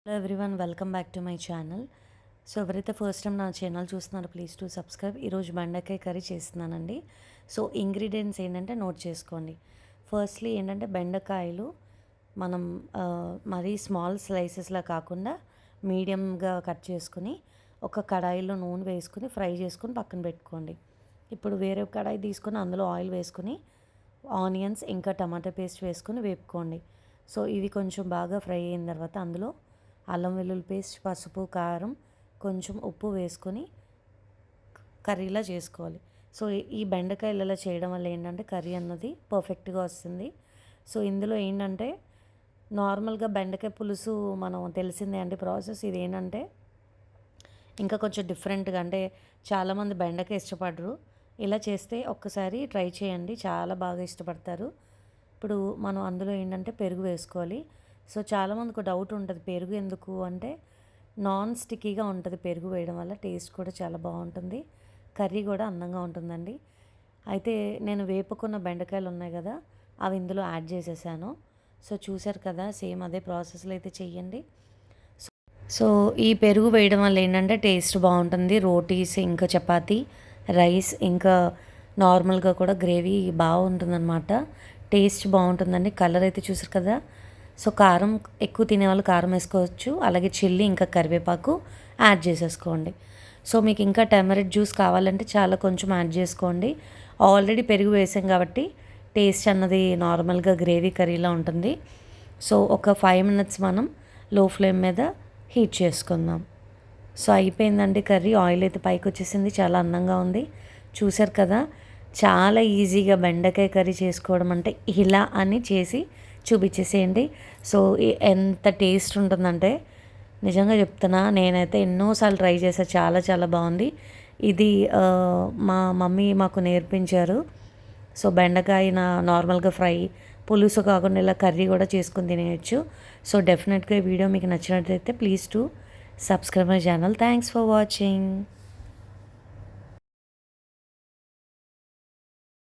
Hello everyone, welcome back to my channel. So ఎవరైతే first time నా channel చూస్తున్నారో please to subscribe. ఈరోజు బెండకాయ కర్రీ చేస్తున్నానండి. సో ఇంగ్రీడియంట్స్ ఏంటంటే నోట్ చేసుకోండి. ఫస్ట్లీ ఏంటంటే బెండకాయలు మనం మరీ స్మాల్ స్లైసెస్లా కాకుండా మీడియంగా కట్ చేసుకుని ఒక కడాయిలో నూనె వేసుకుని ఫ్రై చేసుకుని పక్కన పెట్టుకోండి. ఇప్పుడు వేరే కడాయి తీసుకొని అందులో ఆయిల్ వేసుకుని ఆనియన్స్ ఇంకా టమాటా పేస్ట్ వేసుకొని వేపుకోండి. సో ఇవి కొంచెం బాగా ఫ్రై అయిన తర్వాత అందులో అల్లం వెల్లుల్లి పేస్ట్, పసుపు, కారం, కొంచెం ఉప్పు వేసుకొని కర్రీలా చేసుకోవాలి. సో ఈ బెండకాయలు ఇలా చేయడం వల్ల ఏంటంటే కర్రీ అన్నది పర్ఫెక్ట్గా వస్తుంది. సో ఇందులో ఏంటంటే నార్మల్గా బెండకాయ పులుసు మనం తెలిసిందే అండి ప్రాసెస్. ఇది ఏంటంటే ఇంకా కొంచెం డిఫరెంట్గా, అంటే చాలామంది బెండకాయ ఇష్టపడరు. ఇలా చేస్తే ఒక్కసారి ట్రై చేయండి, చాలా బాగా ఇష్టపడతారు. ఇప్పుడు మనం అందులో ఏంటంటే పెరుగు వేసుకోవాలి. సో చాలామందికి డౌట్ ఉంటుంది, పెరుగు ఎందుకు అంటే నాన్ స్టిక్కీగా ఉంటుంది పెరుగు వేయడం వల్ల, టేస్ట్ కూడా చాలా బాగుంటుంది, కర్రీ కూడా అందంగా ఉంటుందండి. అయితే నేను వేపుకున్న బెండకాయలు ఉన్నాయి కదా, అవి ఇందులో యాడ్ చేసేసాను. సో చూసారు కదా, సేమ్ అదే ప్రాసెస్లో అయితే చెయ్యండి. సో ఈ పెరుగు వేయడం వల్ల ఏంటంటే టేస్ట్ బాగుంటుంది. రోటీస్, ఇంకా చపాతీ, రైస్, ఇంకా నార్మల్గా కూడా గ్రేవీ బాగుంటుందన్నమాట. టేస్ట్ బాగుంటుందండి. కలర్ అయితే చూసారు కదా. సో కారం ఎక్కువ తినేవాళ్ళు కారం వేసుకోవచ్చు, అలాగే చిల్లీ ఇంకా కరివేపాకు యాడ్ చేసేసుకోండి. సో మీకు ఇంకా టర్మరిక్ జ్యూస్ కావాలంటే చాలా కొంచెం యాడ్ చేసుకోండి. ఆల్రెడీ పెరుగు వేసాం కాబట్టి టేస్ట్ అన్నది నార్మల్గా గ్రేవీ కర్రీలా ఉంటుంది. సో ఒక 5 మినిట్స్ మనం లో ఫ్లేమ్ మీద హీట్ చేసుకుందాం. సో అయిపోయిందండి కర్రీ. ఆయిల్ అయితే పైకి వచ్చేసింది, చాలా అందంగా ఉంది. చూసారు కదా, చాలా ఈజీగా బెండకాయ కర్రీ చేసుకోవడం అంటే ఇలా అని చేసి చూపించేసేయండి. సో ఎంత టేస్ట్ ఉంటుందంటే నిజంగా చెప్తున్నా, నేనైతే ఎన్నోసార్లు ట్రై చేశాను, చాలా చాలా బాగుంది. ఇది మా మమ్మీ మాకు నేర్పించారు. సో బెండకాయ నార్మల్గా ఫ్రై, పులుసు కాకుండా ఇలా కర్రీ కూడా చేసుకుని తినేయచ్చు. సో డెఫినెట్గా ఈ వీడియో మీకు నచ్చినట్లయితే please to subscribe my channel. Thanks for watching.